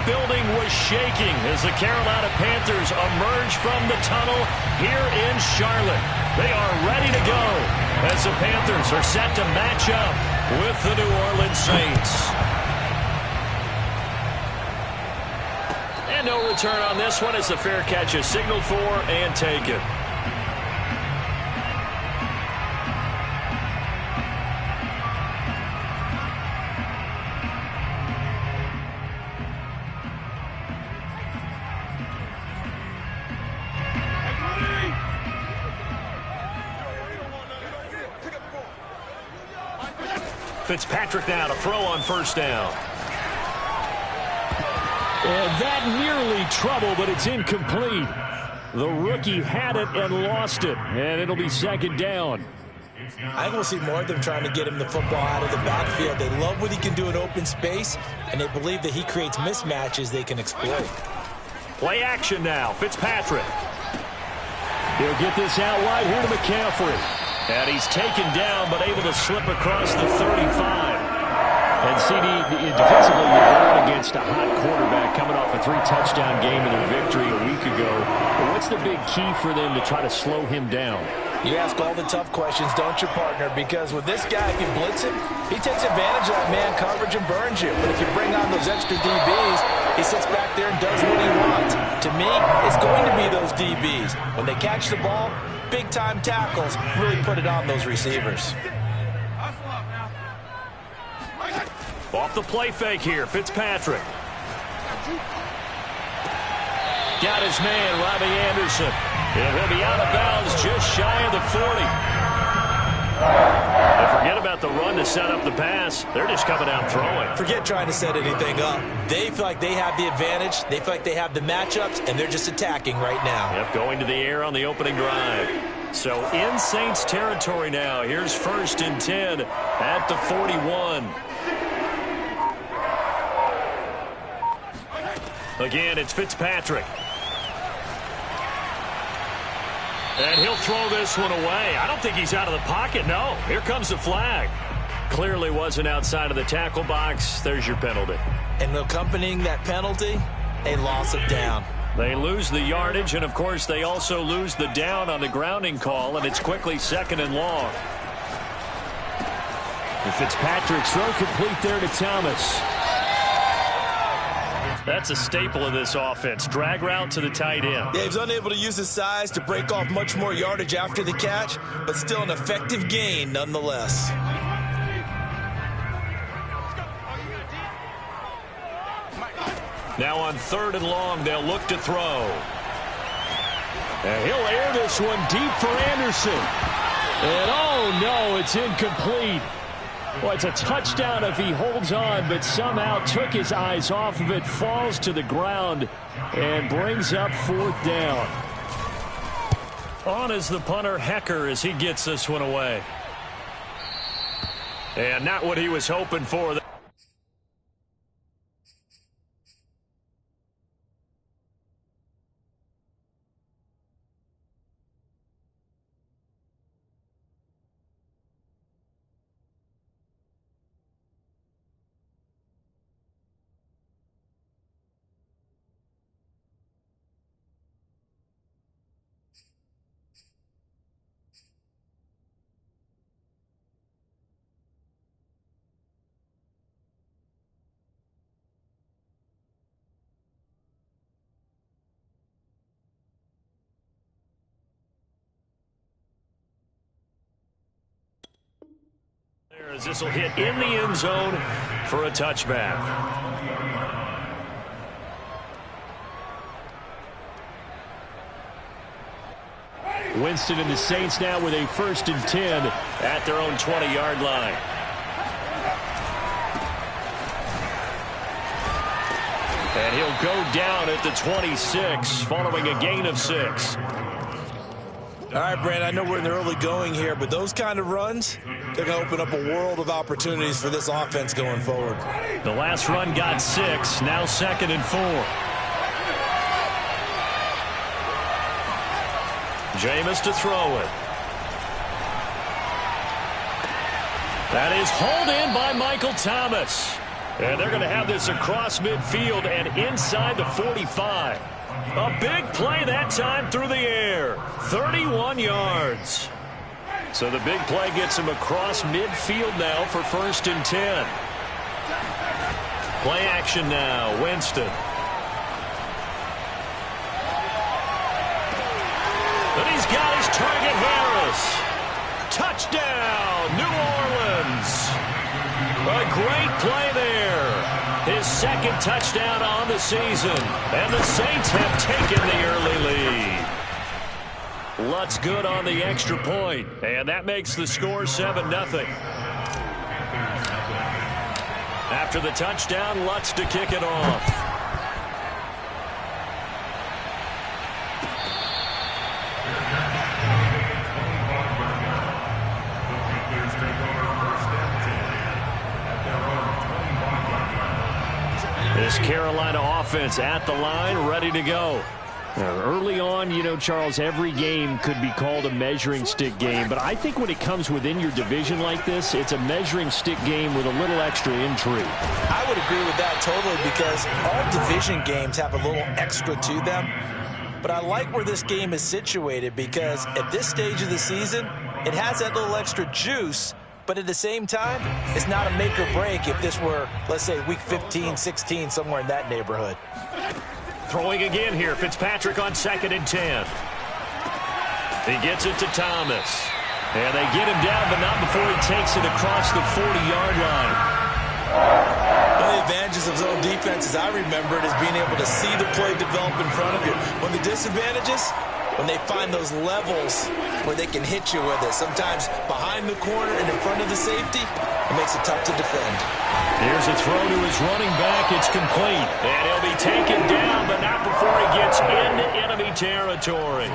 building was shaking as the Carolina Panthers emerged from the tunnel here in Charlotte. They are ready to go as the Panthers are set to match up with the New Orleans Saints. And no return on this one as the fair catch is signaled for and taken. Fitzpatrick now to throw on first down. And that nearly trouble, but it's incomplete. The rookie had it and lost it, and it'll be second down. I think we'll see more of them trying to get him the football out of the backfield. They love what he can do in open space, and they believe that he creates mismatches they can exploit. Play action now. Fitzpatrick. He'll get this out wide here to McCaffrey. And he's taken down, but able to slip across the 35. And CD, defensively, you're going against a hot quarterback coming off a 3-touchdown game in their victory a week ago. But what's the big key for them to try to slow him down? You ask all the tough questions, don't you, partner? Because with this guy, if you blitz him, he takes advantage of that man coverage and burns you. But if you bring on those extra DBs, he sits back there and does what he wants. To me, it's going to be those DBs. When they catch the ball, big-time tackles really put it on those receivers. Off the play fake here, Fitzpatrick. Got his man, Robbie Anderson. And he'll be out of bounds just shy of the 40. And forget about the run to set up the pass. They're just coming out throwing. Forget trying to set anything up. They feel like they have the advantage. They feel like they have the matchups, and they're just attacking right now. Yep, going to the air on the opening drive. So in Saints territory now. Here's 1st and 10 at the 41. Again, it's Fitzpatrick. And he'll throw this one away. I don't think he's out of the pocket. No, here comes the flag. Clearly wasn't outside of the tackle box. There's your penalty. And accompanying that penalty, a loss of down. They lose the yardage, and, of course, they also lose the down on the grounding call, and it's quickly 2nd and long. And Fitzpatrick's throw complete there to Thomas. That's a staple of this offense. Drag route to the tight end. Yeah, he's unable to use his size to break off much more yardage after the catch, but still an effective gain nonetheless. Now on 3rd and long, they'll look to throw. And he'll air this one deep for Anderson. And oh no, it's incomplete. Well, it's a touchdown if he holds on, but somehow took his eyes off of it, falls to the ground, and brings up 4th down. On is the punter, Hecker, as he gets this one away. And not what he was hoping for. As this will hit in the end zone for a touchback. Winston and the Saints now with a 1st and 10 at their own 20-yard line. And he'll go down at the 26 following a gain of 6. All right, Brand, I know we're in the early going here, but those kind of runs, they're going to open up a world of opportunities for this offense going forward. The last run got 6, now 2nd and 4. Jameis to throw it. That is hauled in by Michael Thomas. And they're going to have this across midfield and inside the 45. A big play that time through the air. 31 yards. So the big play gets him across midfield now for 1st and 10. Play action now. Winston. And he's got his target, Harris. Touchdown, New Orleans. A great play there. His 2nd touchdown on the season. And the Saints have taken the early lead. Lutz good on the extra point. And that makes the score 7-0. After the touchdown, Lutz to kick it off. This Carolina offense at the line, ready to go. Early on, you know, Charles, every game could be called a measuring stick game. But I think when it comes within your division like this, it's a measuring stick game with a little extra intrigue. I would agree with that totally because all division games have a little extra to them. But I like where this game is situated because at this stage of the season, it has that little extra juice. But at the same time, it's not a make or break if this were, let's say, week 15, 16, somewhere in that neighborhood. Throwing again here. Fitzpatrick on 2nd and 10. He gets it to Thomas. And they get him down, but not before he takes it across the 40-yard line. One of the advantages of zone defense, as I remember it, is being able to see the play develop in front of you. One of the disadvantages, when they find those levels where they can hit you with it. Sometimes behind the corner and in front of the safety, it makes it tough to defend. Here's a throw to his running back. It's complete. And he'll be taken down, but not before he gets into enemy territory.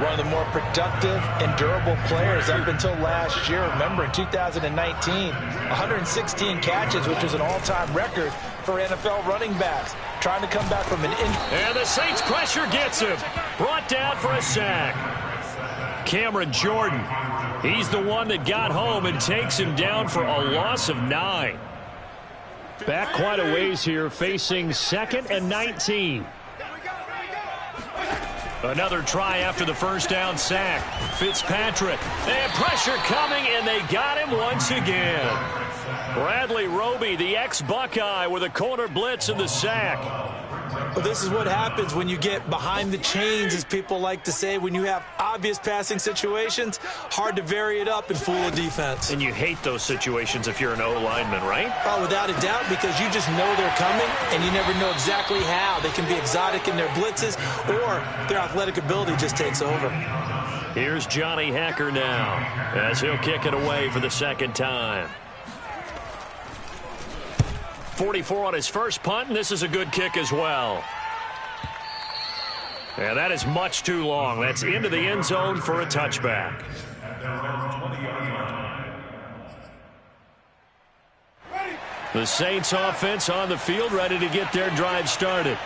One of the more productive and durable players up until last year. Remember, in 2019, 116 catches, which was an all-time record for NFL running backs. Trying to come back from an injury. And the Saints pressure gets him. Brought down for a sack. Cameron Jordan. He's the one that got home and takes him down for a loss of 9. Back quite a ways here, facing 2nd and 19. Another try after the first down sack. Fitzpatrick. And pressure coming, and they got him once again. Bradley Roby, the ex-Buckeye, with a corner blitz and the sack. Well, this is what happens when you get behind the chains, as people like to say. When you have obvious passing situations, hard to vary it up and fool a defense. And you hate those situations if you're an O-lineman, right? Oh, without a doubt, because you just know they're coming, and you never know exactly how. They can be exotic in their blitzes, or their athletic ability just takes over. Here's Johnny Hecker now, as he'll kick it away for the 2nd time. 44 on his first punt, and this is a good kick as well. And that is much too long. That's into the end zone for a touchback. The Saints offense on the field, ready to get their drive started.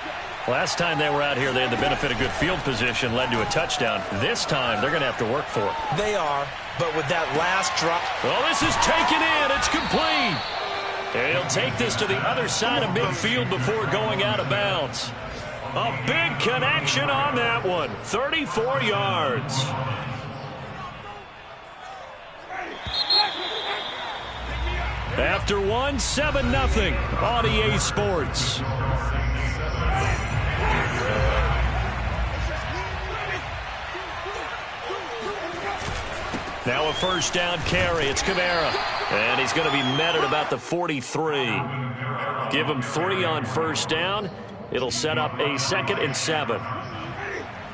Last time they were out here, they had the benefit of good field position, led to a touchdown. This time, they're going to have to work for it. They are, but with that last drop. Well, this is taken in. It's complete. And he'll take this to the other side of midfield before going out of bounds. A big connection on that one. 34 yards. After one, 7-0 on EA Sports. Now a first down carry. It's Kamara. And he's going to be met at about the 43. Give him 3 on first down. It'll set up a 2nd and 7.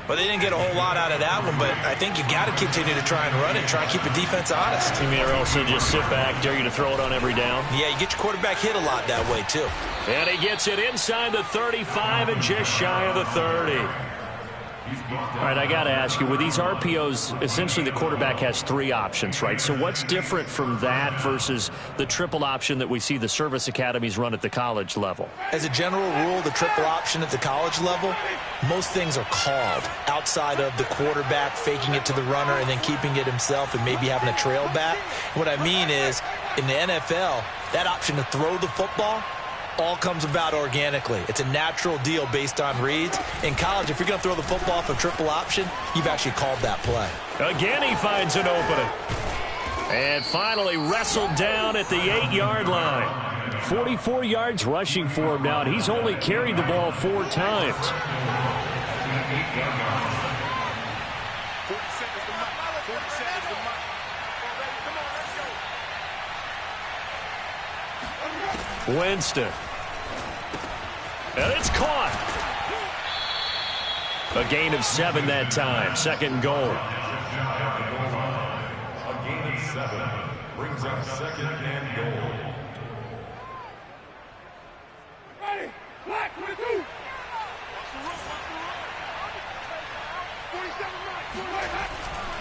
Well, they didn't get a whole lot out of that one, but I think you got to continue to try and run it, try and keep the defense honest. You mean or else just sit back, dare you to throw it on every down? Yeah, you get your quarterback hit a lot that way, too. And he gets it inside the 35 and just shy of the 30. All right, I got to ask you, with these RPOs, essentially the quarterback has 3 options, right? So what's different from that versus the triple option that we see the service academies run at the college level? As a general rule, the triple option at the college level, most things are called outside of the quarterback faking it to the runner and then keeping it himself and maybe having a trail back. What I mean is, in the NFL, that option to throw the football all comes about organically. It's a natural deal based on reads. In college, if you're going to throw the football for triple option, you've actually called that play. Again, he finds an opening. And finally wrestled down at the 8-yard line. 44 yards rushing for him now, and he's only carried the ball 4 times. Winston. And it's caught. A gain of 7 that time. 2nd and goal. A gain of 7 brings up 2nd and goal. Ready, black, 22.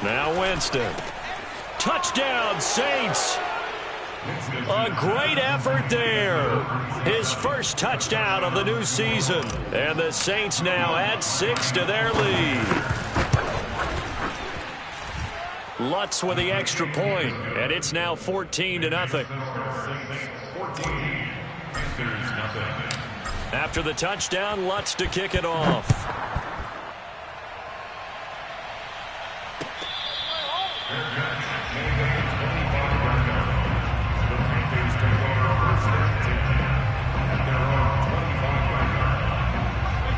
Now Winston. Touchdown, Saints. A great effort there. His first touchdown of the new season. And the Saints now add 6 to their lead. Lutz with the extra point, and it's now 14-0. After the touchdown, Lutz to kick it off.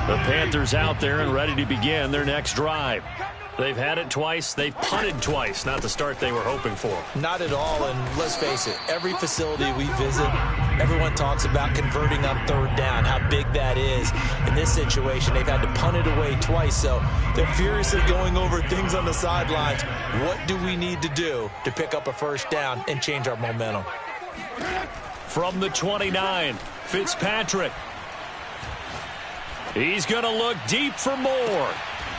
The Panthers out there and ready to begin their next drive. They've had it twice. They've punted twice. Not the start they were hoping for. Not at all, and let's face it, every facility we visit, everyone talks about converting on 3rd down, how big that is. In this situation, they've had to punt it away twice, so they're furiously going over things on the sidelines. What do we need to do to pick up a 1st down and change our momentum? From the 29, Fitzpatrick. He's going to look deep for more.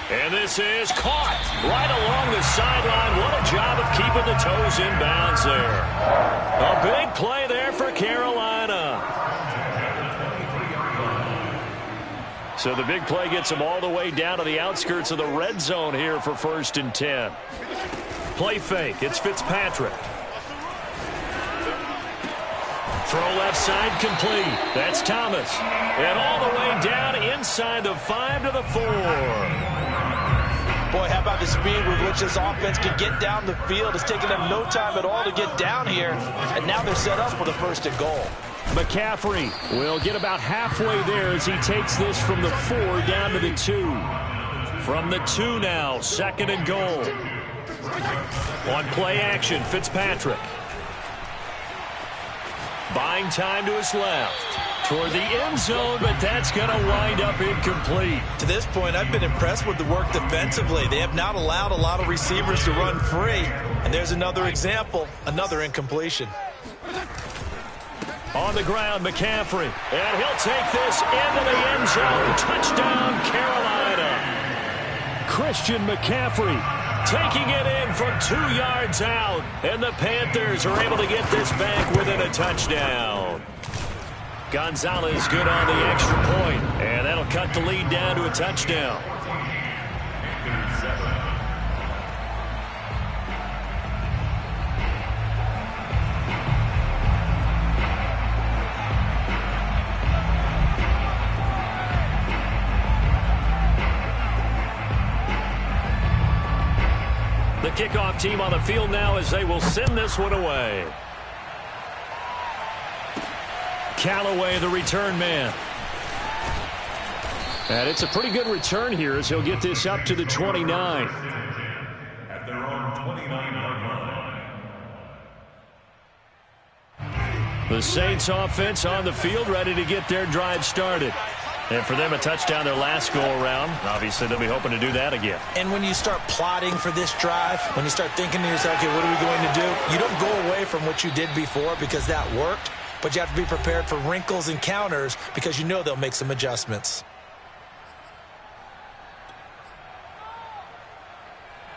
And this is caught right along the sideline. What a job of keeping the toes in bounds there. A big play there for Carolina. So the big play gets them all the way down to the outskirts of the red zone here for 1st and 10. Play fake. It's Fitzpatrick. Throw left side complete. That's Thomas. And all the way down inside the 5 to the 4. Boy, how about the speed with which this offense can get down the field? It's taken them no time at all to get down here. And now they're set up for the 1st and goal. McCaffrey will get about halfway there as he takes this from the 4 down to the 2. From the 2 now, 2nd and goal. On play action, Fitzpatrick. Buying time to his left. Toward the end zone, but that's going to wind up incomplete. To this point, I've been impressed with the work defensively. They have not allowed a lot of receivers to run free. And there's another example, another incompletion. On the ground, McCaffrey. And he'll take this into the end zone. Touchdown, Carolina. Christian McCaffrey taking it in from 2 yards out. And the Panthers are able to get this back within a touchdown. Gonzalez good on the extra point. And that'll cut the lead down to a touchdown. The kickoff team on the field now as they will send this one away. Callaway, the return man. And it's a pretty good return here as he'll get this up to the 29. At their own 29-yard line. The Saints offense on the field ready to get their drive started. And for them, a touchdown their last go-around. Obviously, they'll be hoping to do that again. And when you start plotting for this drive, when you start thinking to yourself, okay, what are we going to do? You don't go away from what you did before because that worked, but you have to be prepared for wrinkles and counters because you know they'll make some adjustments.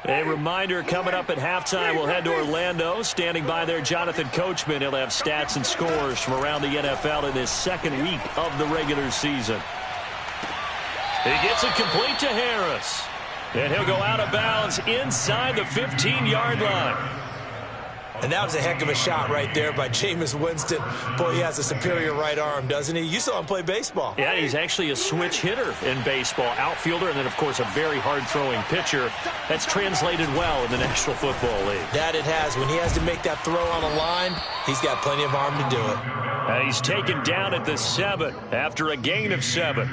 A reminder coming up at halftime, we'll head to Orlando. Standing by there, Jonathan Coachman. He'll have stats and scores from around the NFL in his second week of the regular season. He gets it complete to Harris. And he'll go out of bounds inside the 15-yard line. And that was a heck of a shot right there by Jameis Winston. Boy, he has a superior right arm, doesn't he? You saw him play baseball. Yeah, he's actually a switch hitter in baseball. Outfielder, and then, of course, a very hard-throwing pitcher. That's translated well in the National Football League. That it has. When he has to make that throw on a line, he's got plenty of arm to do it. And he's taken down at the 7 after a gain of 7.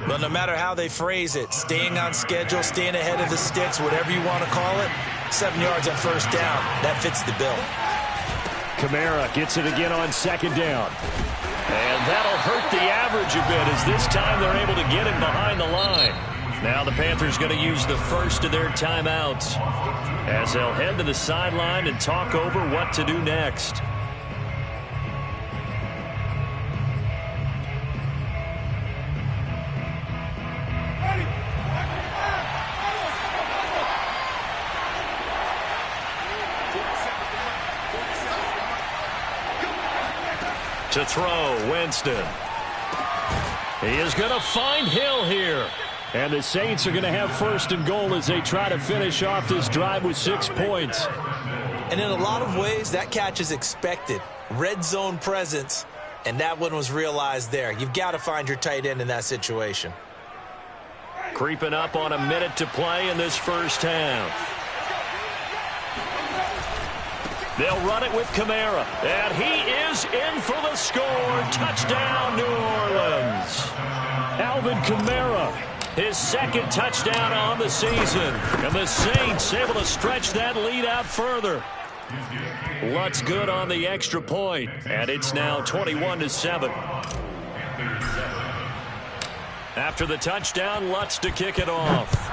But no matter how they phrase it, staying on schedule, staying ahead of the sticks, whatever you want to call it, 7 yards on first down, that fits the bill. Kamara gets it again on second down. And that'll hurt the average a bit as this time they're able to get him behind the line. Now the Panthers going to use the first of their timeouts as they'll head to the sideline and talk over what to do next. To throw, Winston. He is going to find Hill here. And the Saints are going to have first and goal as they try to finish off this drive with 6 points. And in a lot of ways, that catch is expected. Red zone presence, and that one was realized there. You've got to find your tight end in that situation. Creeping up on a minute to play in this first half. They'll run it with Kamara. And he is in for the score. Touchdown, New Orleans. Alvin Kamara, his second touchdown on the season. And the Saints able to stretch that lead out further. Lutz good on the extra point. And it's now 21-7. After the touchdown, Lutz to kick it off.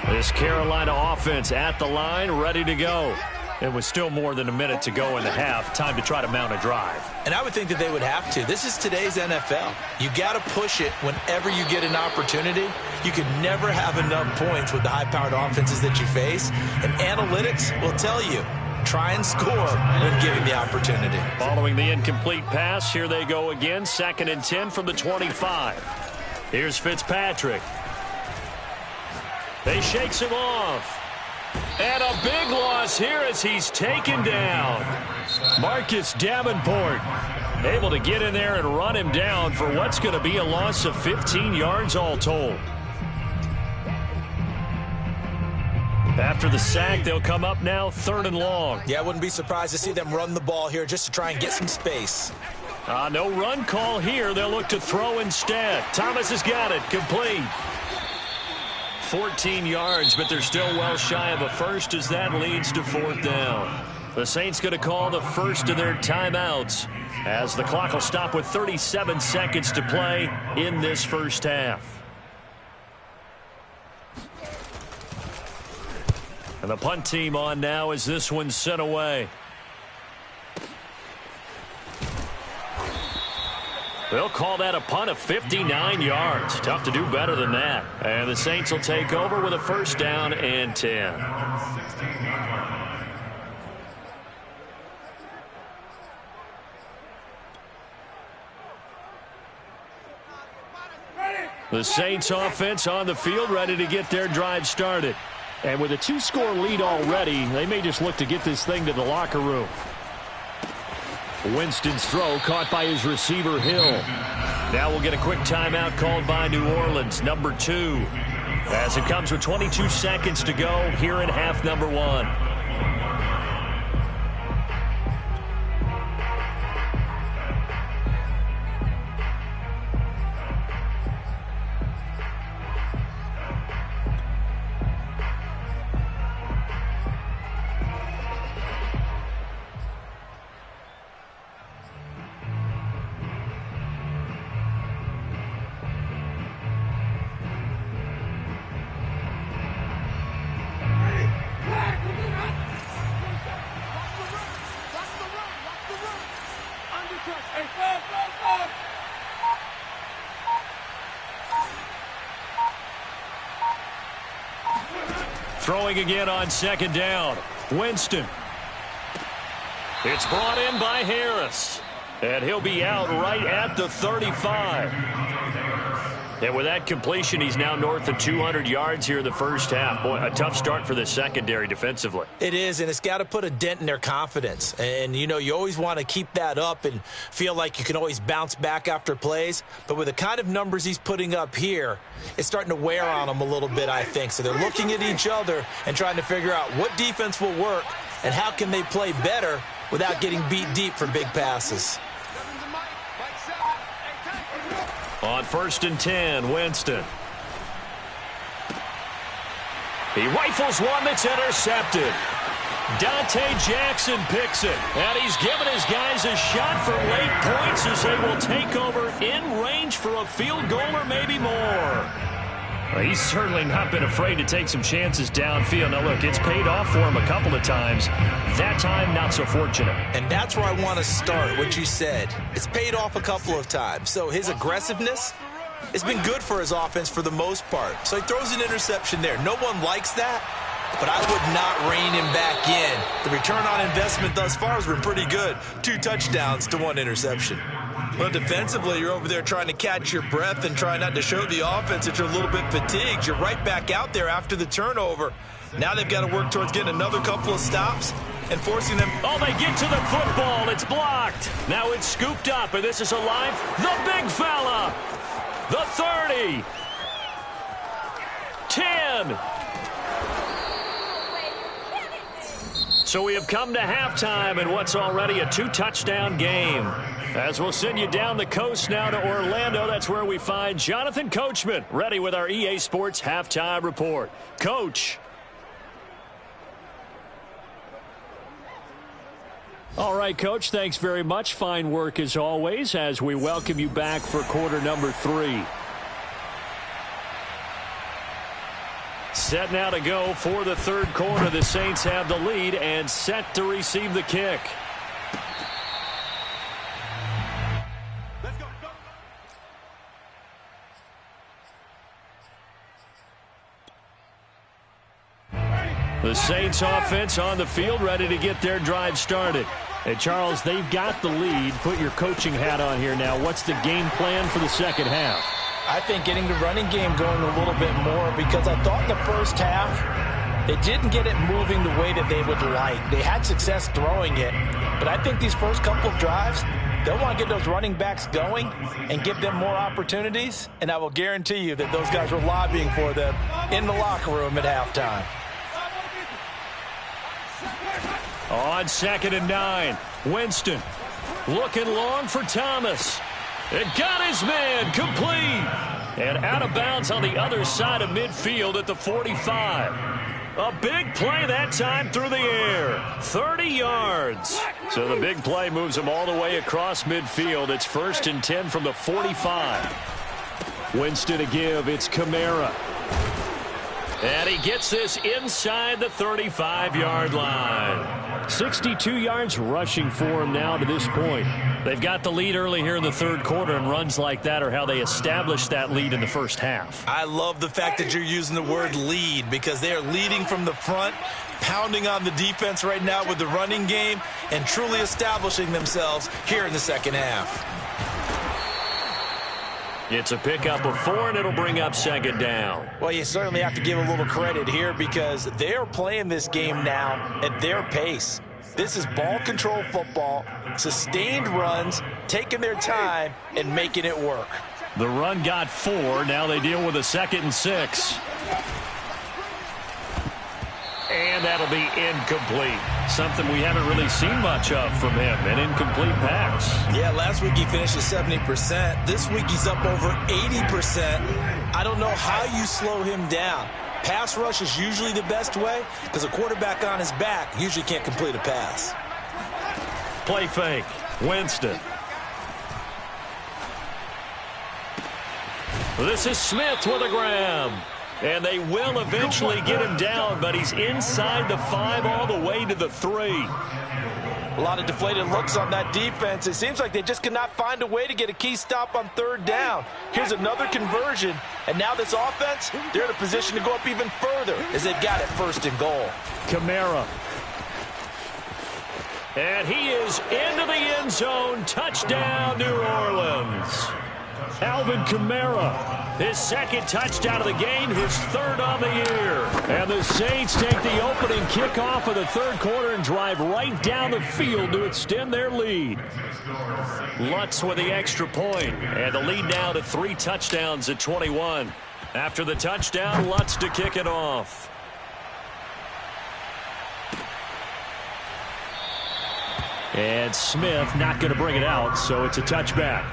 This Carolina offense at the line, ready to go. It was still more than a minute to go in the half. Time to try to mount a drive. And I would think that they would have to. This is today's NFL. You got to push it whenever you get an opportunity. You can never have enough points with the high-powered offenses that you face. And analytics will tell you, try and score when given the opportunity. Following the incomplete pass, here they go again. 2nd and 10 from the 25. Here's Fitzpatrick. They shakes him off. And a big loss here as he's taken down. Marcus Davenport able to get in there and run him down for what's going to be a loss of 15 yards all told. After the sack, they'll come up now 3rd and long. Yeah, I wouldn't be surprised to see them run the ball here just to try and get some space. No run call here. They'll look to throw instead. Thomas has got it. Complete. 14 yards, but they're still well shy of a first as that leads to 4th down. The Saints going to call the first of their timeouts as the clock will stop with 37 seconds to play in this first half. And the punt team on now as this one's sent away. They'll call that a punt of 59 yards. Tough to do better than that. And the Saints will take over with a 1st down and 10. The Saints offense on the field ready to get their drive started. And with a 2-score lead already, they may just look to get this thing to the locker room. Winston's throw caught by his receiver, Hill. Now we'll get a quick timeout called by New Orleans, number 2. As it comes with 22 seconds to go here in half number 1. Throwing again on second down. Winston. It's brought in by Harris. And he'll be out right at the 35. And with that completion, he's now north of 200 yards here in the first half. Boy, a tough start for the secondary defensively. It is, and it's got to put a dent in their confidence. And, you know, you always want to keep that up and feel like you can always bounce back after plays. But with the kind of numbers he's putting up here, it's starting to wear on them a little bit, I think. So they're looking at each other and trying to figure out what defense will work and how can they play better without getting beat deep for big passes. On 1st and 10, Winston. He rifles one that's intercepted. Dante Jackson picks it. And he's given his guys a shot for late points as they will take over in range for a field goal or maybe more. Well, he's certainly not been afraid to take some chances downfield. Now, look, it's paid off for him a couple of times. That time, not so fortunate. And that's where I want to start, what you said. It's paid off a couple of times. So his aggressiveness has been good for his offense for the most part. So he throws an interception there. No one likes that, but I would not rein him back in. The return on investment thus far has been pretty good. 2 touchdowns to 1 interception. Well, defensively, you're over there trying to catch your breath and try not to show the offense that you're a little bit fatigued. You're right back out there after the turnover. Now they've got to work towards getting another couple of stops and forcing them. Oh, they get to the football. It's blocked. Now it's scooped up, and this is alive. The big fella. The 30. 10. So we have come to halftime in what's already a 2-touchdown game. As we'll send you down the coast now to Orlando, that's where we find Jonathan Coachman, ready with our EA Sports Halftime Report. Coach. All right, Coach, thanks very much. Fine work as always as we welcome you back for quarter number 3. Set now to go for the third quarter. The Saints have the lead and set to receive the kick. The Saints offense on the field, ready to get their drive started. And Charles, they've got the lead. Put your coaching hat on here now. What's the game plan for the second half? I think getting the running game going a little bit more, because I thought in the first half they didn't get it moving the way that they would like. They had success throwing it, but I think these first couple of drives, they'll want to get those running backs going and give them more opportunities, and I will guarantee you that those guys were lobbying for them in the locker room at halftime. On 2nd and 9, Winston looking long for Thomas. It got his man complete. And out of bounds on the other side of midfield at the 45. A big play that time through the air. 30 yards. So the big play moves him all the way across midfield. It's 1st and 10 from the 45. Winston to give. It's Kamara. And he gets this inside the 35-yard line. 62 yards rushing for him now to this point. They've got the lead early here in the third quarter, and runs like that are how they established that lead in the first half. I love the fact that you're using the word lead, because they are leading from the front, pounding on the defense right now with the running game, and truly establishing themselves here in the second half. It's a pickup of 4, and it'll bring up 2nd down. Well, you certainly have to give a little credit here, because they're playing this game now at their pace. This is ball control football, sustained runs, taking their time and making it work. The run got 4. Now they deal with a 2nd and 6. And that'll be incomplete. Something we haven't really seen much of from him, an incomplete pass. Yeah, last week he finished at 70%. This week he's up over 80%. I don't know how you slow him down. Pass rush is usually the best way, because a quarterback on his back usually can't complete a pass. Play fake. Winston. This is Smith with a grab. And they will eventually get him down, but he's inside the 5 all the way to the 3. A lot of deflated looks on that defense. It seems like they just cannot find a way to get a key stop on third down. Here's another conversion, and now this offense, they're in a position to go up even further as they've got it 1st and goal. Kamara. And he is into the end zone. Touchdown, New Orleans. Alvin Kamara, his 2nd touchdown of the game, his 3rd on the year. And the Saints take the opening kickoff of the 3rd quarter and drive right down the field to extend their lead. Lutz with the extra point, and the lead now to 3 touchdowns at 21. After the touchdown, Lutz to kick it off. And Smith not going to bring it out, so it's a touchback.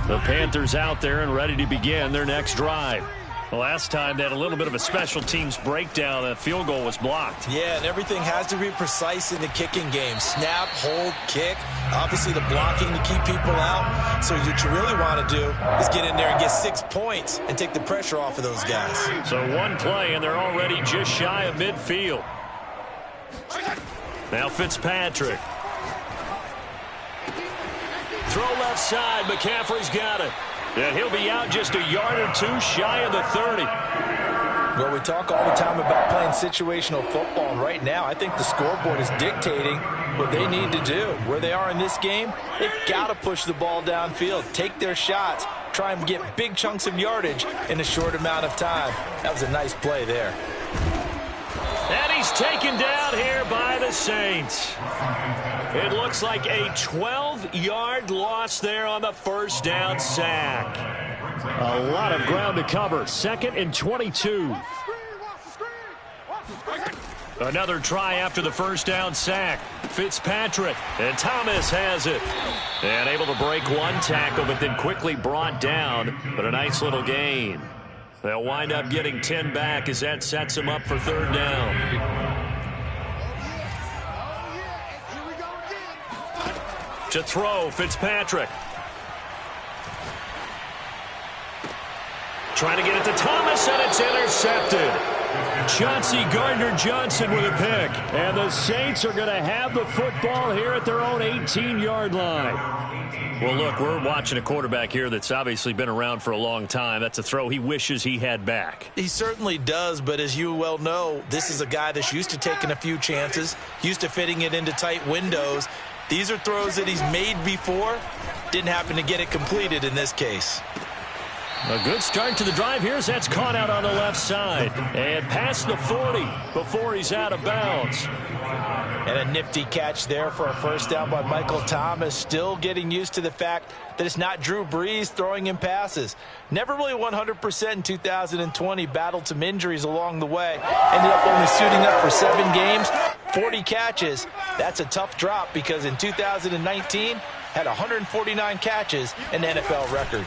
The Panthers out there and ready to begin their next drive. The last time they had a little bit of a special teams breakdown. That field goal was blocked. Yeah, and everything has to be precise in the kicking game. Snap, hold, kick. Obviously the blocking to keep people out. So what you really want to do is get in there and get 6 points and take the pressure off of those guys. So one play and they're already just shy of midfield. Now Fitzpatrick. Throw left side. McCaffrey's got it. And he'll be out just a yard or 2 shy of the 30. Well, we talk all the time about playing situational football, and right now I think the scoreboard is dictating what they need to do. Where they are in this game, they've got to push the ball downfield, take their shots, try and get big chunks of yardage in a short amount of time. That was a nice play there. And he's taken down here by the Saints. It looks like a 12-yard loss there on the 1st down sack. A lot of ground to cover. 2nd and 22. Another try after the 1st down sack. Fitzpatrick, and Thomas has it. And able to break 1 tackle, but then quickly brought down. But a nice little gain. They'll wind up getting 10 back as that sets them up for 3rd down. To throw, Fitzpatrick. Trying to get it to Thomas, and it's intercepted. Chauncey Gardner-Johnson with a pick. And the Saints are going to have the football here at their own 18-yard line. Well, look, we're watching a quarterback here that's obviously been around for a long time. That's a throw he wishes he had back. He certainly does, but as you well know, this is a guy that's used to taking a few chances, used to fitting it into tight windows. These are throws that he's made before. Didn't happen to get it completed in this case. A good start to the drive here as that's caught out on the left side. And past the 40 before he's out of bounds. And a nifty catch there for a 1st down by Michael Thomas. Still getting used to the fact that it's not Drew Brees throwing him passes. Never really 100% in 2020. Battled some injuries along the way. Ended up only suiting up for 7 games, 40 catches. That's a tough drop because in 2019 had 149 catches, an NFL record.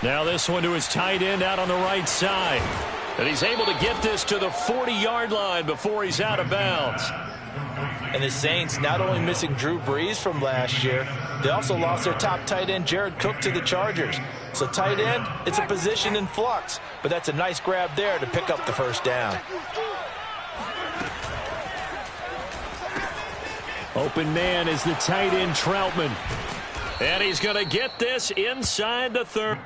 Now this one to his tight end out on the right side. And he's able to get this to the 40-yard line before he's out of bounds. And the Saints not only missing Drew Brees from last year, they also lost their top tight end, Jared Cook, to the Chargers. So tight end, it's a position in flux. But that's a nice grab there to pick up the 1st down. Open man is the tight end, Troutman. And he's going to get this inside the 30.